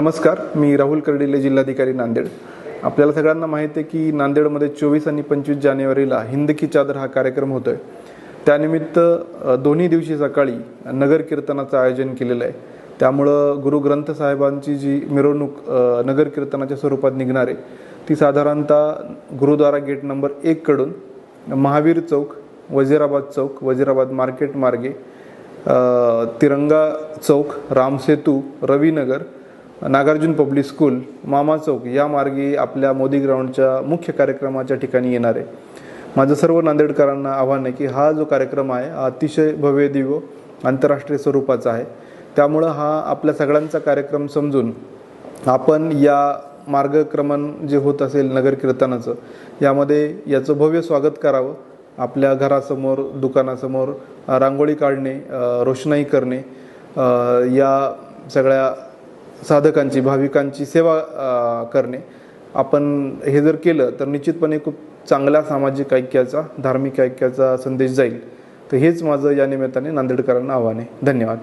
नमस्कार, मी राहुल कर्डिले, जिल्हाधिकारी नांदेड। आपल्याला सगळ्यांना माहिती आहे की नांदेडमध्ये 24 आणि 25 जानेवारीला हिंद की चादर हा कार्यक्रम होतोय। त्यानिमित्त दोन्ही दिवशी सकाळी नगर कीर्तनाचं आयोजन केलेलं आहे। त्यामुळे गुरु ग्रंथ साहेबांची जी मिरवणूक नगर कीर्तनाच्या स्वरूपात निघणार आहे ती साधारणतः गुरुद्वारा गेट नंबर 1 कडून महावीर चौक, वजीराबाद चौक, वजीराबाद मार्केट मार्गे तिरंगा चौक, रामसेतू, रविनगर, नागार्जुन पब्लिक स्कूल, मामा चौक या मार्गे आपल्या मोदी ग्राउंडच्या मुख्य कार्यक्रमाच्या ठिकाणी येणार आहे। माझं सर्व नांदेडकरांना आव्हान आहे की हा जो कार्यक्रम आहे अतिशय भव्य दिव्य आंतरराष्ट्रीय स्वरूपाचा आहे। त्यामुळे हा आपल्या सगळ्यांचा कार्यक्रम समजून आपण या मार्गक्रमण जे होत असेल नगर कीर्तनाचं यामध्ये याचं भव्य स्वागत करावं। आपल्या घरासमोर, दुकानासमोर रांगोळी काढणे, रोषणाई करणे, या सगळ्या साधकांची, भाविकांची सेवा करणे, आपण हे जर केलं तर निश्चितपणे खूप चांगल्या सामाजिक ऐक्याचा, धार्मिक ऐक्याचा संदेश जाईल। तर हेच माझं या निमित्ताने नांदेडकरांना आव्हान आहे। धन्यवाद।